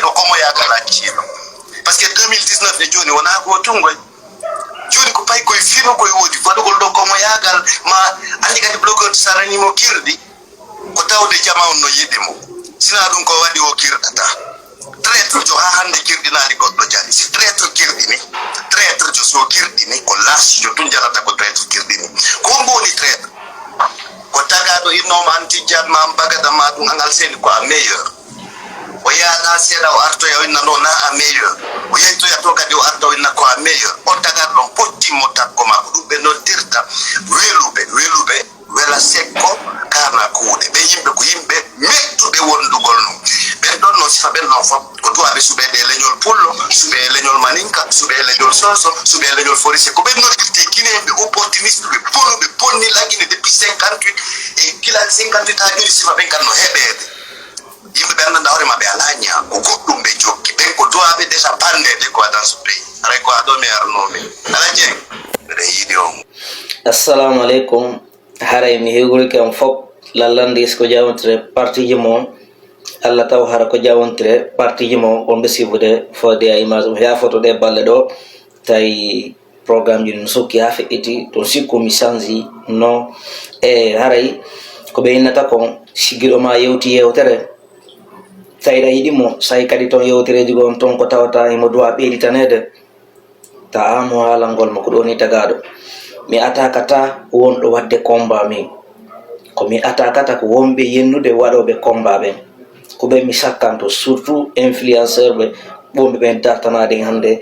do komo yagal accino parce que 2019 e joni wona go tungoy joni ko pay koye fino koye wodi fadugol ɗo komo yagal ma andi kadi blogueur saranimo kirɗi ko tawde jama on no yiɗi mo sina ɗum ko waɗi o kirɗata traître jo ha hande kirɗinali goɗɗo jani si traître kirɗini traître jo so kirɗini ko large jo tun jarata ko traître kirɗini ko mboni traître ko tagaɗo innoma antijjat ma bagada ma ɗum angal seeni ko a meilleur o yaada seeɗa o artoya o inna ɗo na a meilleur o yeytoya to kadi o arta o inna ko a meilleur on tagaɗo ɗon pottimmo takko ma ko ɗum ɓe noddirta weluɓe wela sekko kana kuuɗe ɓe yimɓe ko yimɓe mettuɓe wondugol num ɓen ɗon noon sifa ɓen ɗon fof ko duwaɓe suɓede leñol pullo suɓe leñol maninka suɓe leñol soso suɓe leñol forisé ko ɓe noddirte guinéɓe opportuniste ɓe bonuɓe bonni laggine depuis 58 e gila 58 ha joni sifa ɓen kanno heɓede yimɓe ɓe annda hoore maɓɓe alaña ko goɗɗum ɓe jokki ɓen ko duwaɓe déjà bandede ko dans ce pays aray ko aɗo mi arnoɓe ala jeeng ɓeɗe yiiɗi on. Assalamu alaikum. Haray mi hewgol kam fop lallande ko jawontre parti mo Allah taw hara ko jawontre parti mo on be sibude fode ay image ya photo de balle do tay programme ji no sokki ha feeti to sikko mi sanzi no e haray ko be inata ko sigido ma yewti yewtere tay da yidi mo say kadi ton yewtere ji gon ton ko tawata e mo do beedi tanede ta amo hala ngol mo ko do ni tagado mi atakata wonɗo wadde combat min ko mi atakata ko wonɓe yennude waɗoɓe combat ɓen ko ɓe mi sakkanto surtout influenceur ɓe ɓomɓe ɓen dartanade hande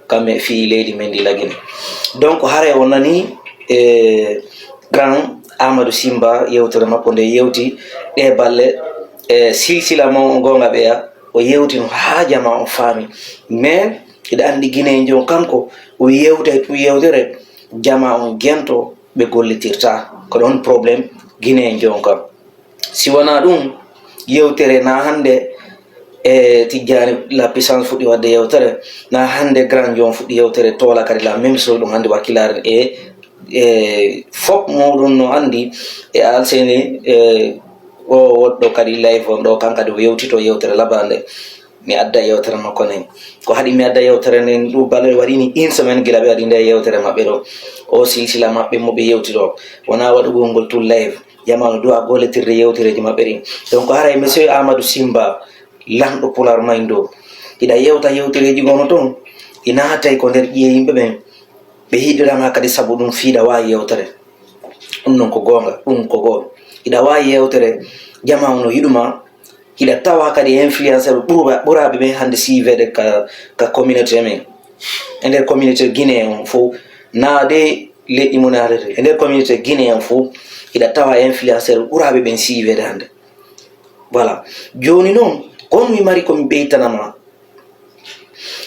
kamɓe fi leydi men ndi lagine donc hare o nani grand Amadou Simba yewtere makko nde yewti ɗe balle silsila mo gonga ɓeya o yewti no haajama o faami mais iɗa andi guiné jon kanko o yewta tu yewtere jama on gento be gollitirta ko don problème guiné jonka si wana dum yewtere na hande tijjani la puissance fudi wadde yewtere na hande grand jon fudi yewtere tola kadi la même chose dum hande wakilare fop modun no andi alseni o woddo kadi live on do kanka do yewtito yewtere labande mi adda yewtere makko nen ko hadi mi adda yewtere nen du balere waɗini une semaine gila ɓe waɗi nde yewtere maɓɓe ɗo o silsila maɓɓe mo ɓe yewti ɗo wona waɗugol ngol tout live jamanu do a golletirde yewtereji maɓɓe ɗin donc haray monsieur Amadou Simba lamɗo pular mayndo iɗa yewta yewtereji gono toon ina hatay ko nder ƴiye yimɓe ɓen ɓe hiɗirama kadi saabu ɗum fiiɗa wawi yewtere ɗum noon ko gonga ɗum ko goo iɗa wawi yewtere jamanu no yiɗuma hiɗa tawa kadi influenceur ɓuraɓe ɓe hande sivede ka communauté men e nder communauté guiné on fo naade leɗɗi mo naadete e nder communauté guiné on fo hiɗa tawa influenceur ɓuraɓe ɓen sivede hande voilà joni noon kon mi mari komi ɓeytanama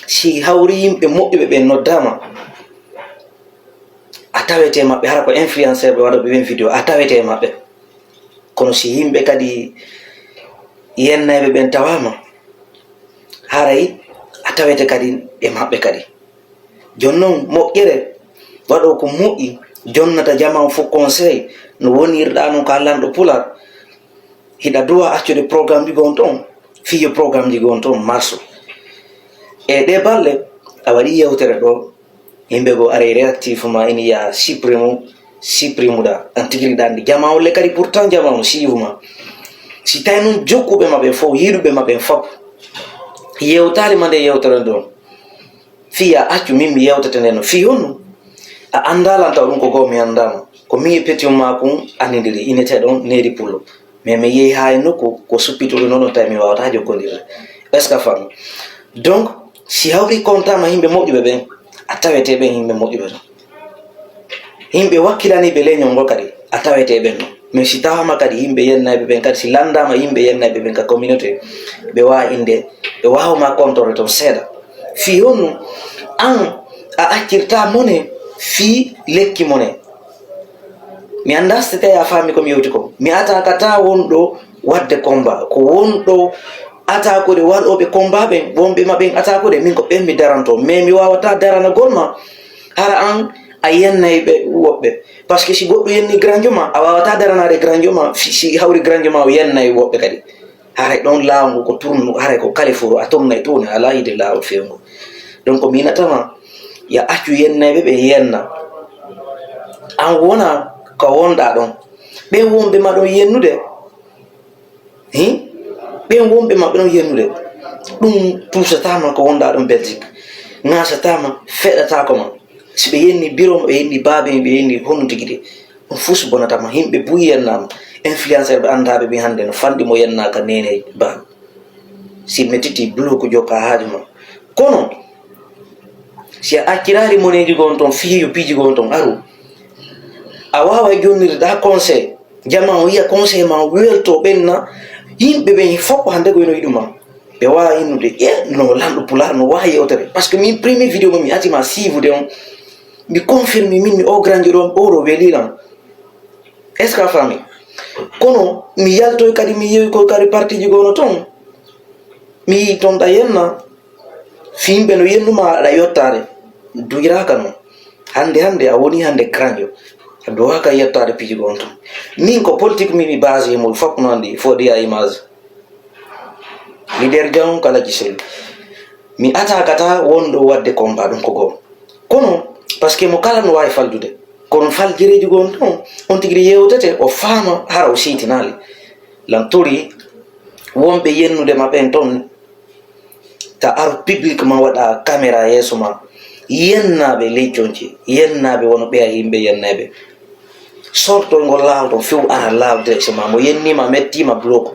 si hawri yimɓe moƴƴuɓe ɓen noddama a tawete maɓɓe hara ko influenceur ɓe waɗoɓe ɓen vidéo a tawete maɓɓe kono si yimɓe kadi yennayɓe ɓen tawama haray a tawete kadi e maɓɓe kadi jonnon moƴƴere waɗo ko moƴƴi jonnata jaman fo conseil no wonirɗa noon ko allanɗo pular hiɗa duwa accude programme ji gon toon fiyo programme ji gon toon marso e ɗe balle a waɗi yewtere ɗo yimɓe go are réactif ma ina ya supprime ɗa an tigiriɗa andi jama olle kadi pourtant jama o suive ma si tawi noon jokkuɓe maɓe fof yiɗuɓe maɓe fof yewtali ma nde yewtere ɗon fiya accu min mi yewtete nde no fi honno a andalan taw ɗum ko goo mi andama ko mi e pétion makum andidiri inete ɗon neri pullo mais mi yeehi ha e nokku ko suppitude noon tawi mi wawata jokkodirde est ce que fami donc si hawri contama yimɓe moƴƴuɓe ɓen a tawete ɓen yimɓe moƴƴuɓe ɗon yimɓe wakkilaniɓe leñol ngol kadi a tawete ɓen ɗon mais si tawama kadi yimɓe yennayɓe ɓen kadi si landama yimɓe yennayɓe ɓen ka communauté ɓe wawa inde ɓe wawma contore toon seeɗa fi honno an a accirta mone fi lekki mone mi anda so tawi a faami komi yewti ko mi atakata wonɗo wadde combat ko wonɗo atakude waɗoɓe combat ɓen wonɓe maɓen atakude min ko ɓen mi daranto mais mi wawata daranagol ma hara an a yennayɓe woɓɓe par ce que si goɗɗo yenni grandio ma a wawata daranade grandio ma si hawri grandio ma o yennayi woɓɓe kadi haray ɗon laawol ko tournu haray ko kale furo a tomna e toon ala yide laawol fewngo. Donc minatama ya accu yennayɓe ɓe yenna an wona ko wonɗa ɗon ɓen wonɓe ma ɗon yennude ɓen wonɓe ma ɓe ɗon yennude ɗum tusatama ko wonɗa ɗon Belgique gasatama feɗatako ma si ɓe yenni bureau ɓe yenni baabe ɓe yenni honno tigui de ɗum fus bonatama yimɓe buy yennama influenceur ɓe andaɓe ɓe hande no fanɗi mo yennaka nene ba si mettiti bloque jokka haaju ma. Kono si a accirari moneji gon toon fiyo piiji gon toon aru a wawa jonnirde ha conseil jama o yiya conseil ma welto ɓenna yimɓe ɓen foppo hande ko eno yiɗuma ɓe wawa innude no lamɗo pular no wawa yewtere par ce que min premier vidéo mo mi atima suivre on mi confirme min mi o grandi ɗon oɗo welilam est ce que a faami. Kono mi yaltoy kadi mi yewi ko kadi parti ji gono toon mi yi toon ɗa yenna fimɓe no yennuma aɗa yettade duyiraka noon hande a woni hande cranjo a dowaka yettade piiji gon toon. Min ko politique mi base mol fop no andi fo ɗiya image leader jam kala gisel mi atakata wonɗo wadde combat ɗum ko goo. Kono par ce que mo kala no wawi faldude kono faljireji gon toon on tigui yewtete o faama hara o sitinali lan tori wonɓe yennude maɓen toon ta aro public ma waɗa caméra yeeso ma yennaɓe lecconci yennaɓe wono ɓeya yimɓe yenneɓe sortolngol laawol ton few ara laaw direction ma mo yennima mettima bloque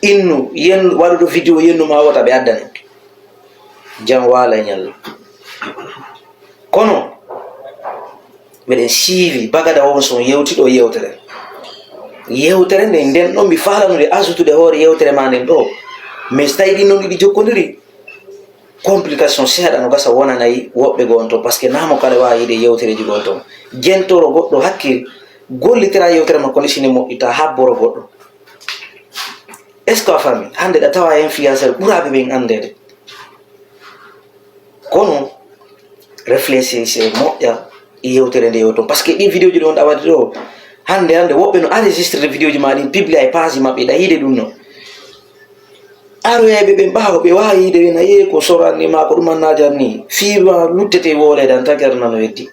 innu yen waɗuɗo vidéo yennuma wota ɓe addane jam waala e ñalla. Kono miɗen siiwi bagada won son yewtiɗo yewtere nde nden ɗon mi faalanude asutude hoore yewtere ma nden ɗo mais so tawi ɗi noon ɗiɗi jokkodiri complication seeɗa no gasa wonanayi woɓɓe gon toon par ce que namo kala wawi yiide yewtereji gon toon jentoro goɗɗo hakkille gollitira yewtere makko lisine moƴƴita habboro goɗɗo. est ce que a faami hande ɗa tawa influenceur ɓuraɓe ɓen andede. Kono réfléchissez moƴƴa yewtere nde yew toon par ce que ɗi vidéo ji ɗon ɗa waɗi ɗo hande woɓɓe no enregistré vidéo ji ma ɗin publia e page maɓɓe ɗa yiide ɗum no aroyeɓe ɓen ɓaawa ɓe wawi yiide ɓen a yeeyi ko sorannima ko ɗumannajan ni fiima luttete wolede an taguerna no weddi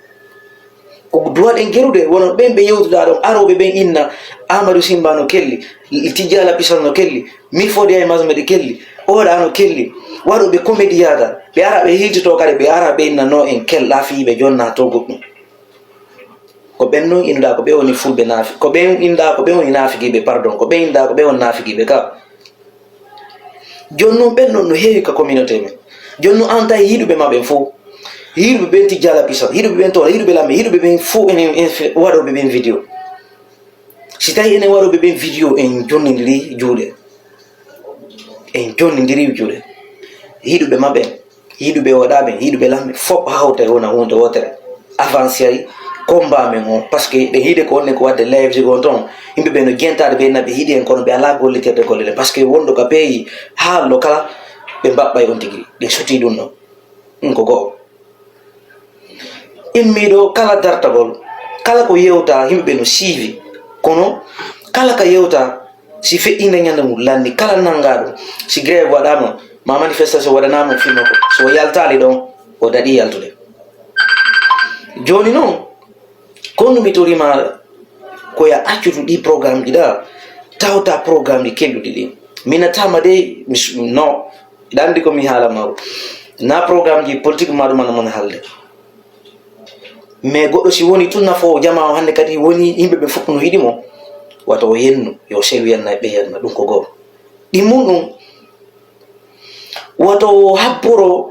ko duwaɗen gerude wono ɓen ɓe yewtuɗa ɗon aroɓe ɓen inna Amadou Simba no kelli Tidjala Pisal no kelli Milfodi e Masmede kelli oɗa no kelli waɗoɓe comédie yada ɓe ara ɓe hiltito kadi ɓe ara ɓe innano en kelɗa fiiɓe jonna to goɗɗum ko ɓen noon innuɗa ko ɓe woni fulɓe naafi ko ɓen innuɗa ko ɓe woni naafigiɓe pardon ko ɓen innuɗa ko ɓe woni naafigiɓe ka joni noon ɓen ɗon no heewi ka communauté men joni noon an tawi yiɗuɓe ma ɓen fof yiɗuɓe ɓen Tidjala Pisal yiɗuɓe ɓen toon yiɗuɓe lamme yiɗuɓe ɓen fof enen waɗoɓe ɓen vidéo si tawi enen waɗoɓe ɓen vidéo en jonnidiri juuɗe yiɗuɓe maɓɓen yiɗuɓe waɗaɓen yiɗuɓe lamme fof hawta e wona hunde wotere avancé ay combat men o par ce que ɗe hiide ko wonne ko wadde live ji gon toon yimɓeɓe no jentade ɓe naɓe hiiɗi en kono ɓe ala gollitirde gollele par ce que wonɗo ka peeyi haallo kala ɓe mbaɓɓay on tigui ɗe soti ɗum noon ɗum ko goho immiɗo kala dartagol kala ko yewta yimɓeɓe no siivi kono kala ka yewta si feƴƴinde ñande mum lanndi kala nanngaɗo si grève waɗama ma manifestation waɗanama filme ko so yaltali ɗon o daɗi yaltude joni noon konno mi torima koya accutu ɗi programme ɗi ɗa tawta programme ɗi kelluɗi ɗi minatama de non iɗa andi ko mi haalama na programme ji politique ma ɗum mon haalde mais goɗɗo si woni tun nafo jama o hannde kadi woni yimɓeɓe fof no yiɗimo wato o yennu yo selu yenna ɓe yenna ɗum ko goho ɗimmum ɗum wato habboro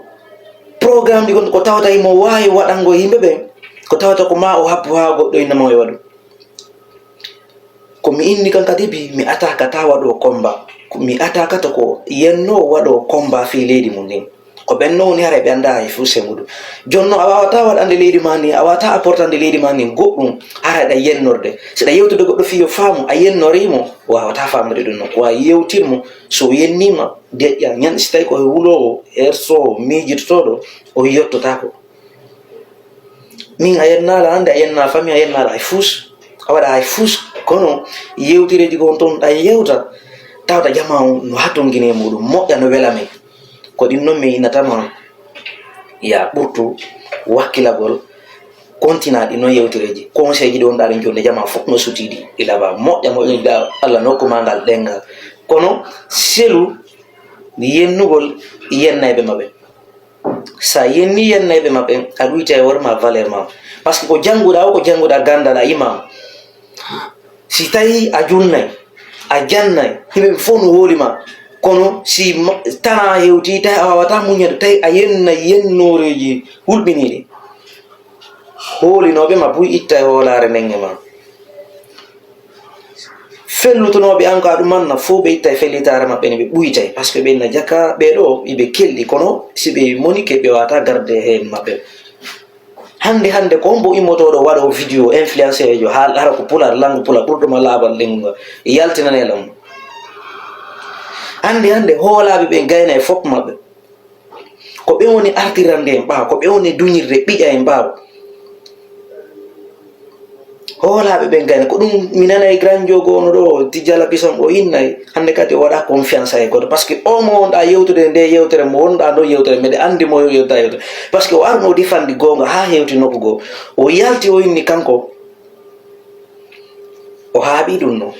programme ɗi gonɗo ko tawata imo wawi waɗango yimɓeɓe ko tawata ko ma o habbo ha goɗɗo innama e waɗu komi inni kan kadi bi mi atakata waɗo combat mi atakata ko yenno waɗo combat fi leydi mum ndin ko ɓen no woni hara ɓe anda e fuu sengudu jonno a wawata waɗande leydi ma ni a wawata apportande leydi ma ni goɗɗum hara ɗa yennorde seɗa yewtude goɗɗo fiyo faamu a yennorimo wawata famude ɗum noon wa yewtirmo so yennima deƴƴa ñande so tawi koye wuulowo hersowo miijitotoɗo o yettotako min a yennala hande a yenna famille a yennala hay fuus a waɗa hay fuus kono yewtireji gon toon ɗa yewta tawta jama no hatongine muɗum moƴƴa no wela men ko ɗin noon mi innatama ya ɓurtu wakkilagol continaɗi noon yewtereji conseil ji ɗi wonɗa ɗen jonde jama fof no sutiɗi ilaba moƴƴa moƴƴa Allah nokkuma ngal ɗengal kono selu yennugol yennayɓe maɓɓe sa yenni yennayɓe maɓɓe a ɗuyta e worma valeur ma par ce que ko jannguɗa o ko jannguɗa gandal a imam si tawi a junnay a jannay yimɓe fof no hoolima kono si tana hewti tawi a wawata muñade tawi a yennay yennoreji hulɓiniɗi hoolinoɓe ma buy itta e hoolare ndenge ma fellutonoɓe an ko aɗum manna fof ɓe itta e fellitare maɓɓe ne ɓe ɓuytay par ce que ɓenna jakka ɓeɗo iɓe kelɗi kono si ɓe monike ɓe wata garde hen maɓɓe hande ko hombo immotoɗo waɗo vidéo influenceur jo hara ko pular langue pular ɓurɗoma laaɓal lenguga yaltinanelam hande hoolaɓe ɓe gayna e fop maɓɓe ko ɓe woni artirande en ɓaawa ko ɓe woni duñirde ɓiƴa en ɓaawa hoolaɓe ɓe gayna ko ɗum mi nana e grand jogono ɗo tijjala bisam o innay hande kadi o waɗa confiance e goto par ce que o mo wonɗa yewtude nde yewtere mo wonɗa ɗo yewtere mbeɗe andi mo yewta yewtere par ce que o arno difandi gonga ha hewti nokku goo o yalti o inni kanko o haaɓi ɗum no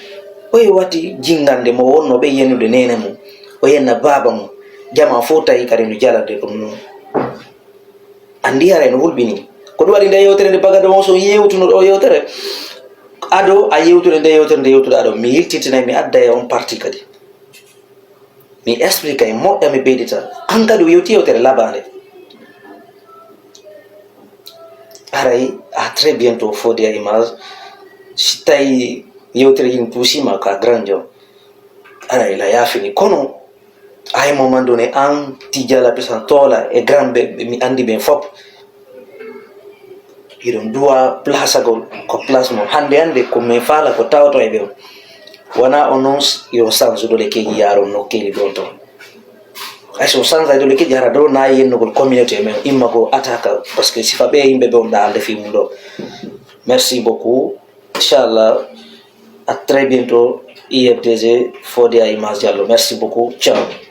oye watti jingande mo wonno ɓe yennude nene mum o yenna baba mum jama fo tawi kadi no jalande ɗum noon andi ara no hulɓini ko ɗum waɗi nde yewtere nde bagade on so yewtuno ɗo yewtere aɗo a yewtude nde yewtere nde yewtude aɗo mi yiltitinay mi adda e on parti kadi mi explique e moƴƴa mi ɓeydita an kadi o yewti yewtere labande aray à très bientôt Fodé Image si tawi yewtere yin puusima ko a grand jom aray la yaafini kono ay moment donné an tijala pesan toola e grand ɓe mi andi ɓen fop iɗon duwa place agol ko place mo hande ko min faala ko tawto e ɓen wona o noon yo change dole keji yaron nokkeli ɗon ton hay so change ay dole keji hara dow nayi yennugol communauté men imma ko attaque par ce que sifa ɓe yimɓe ɓe on ɗa ande fimum ɗo merci beaucoup inchallah à très bientôt IFDG Fodé Image Diallo merci beaucoup ciao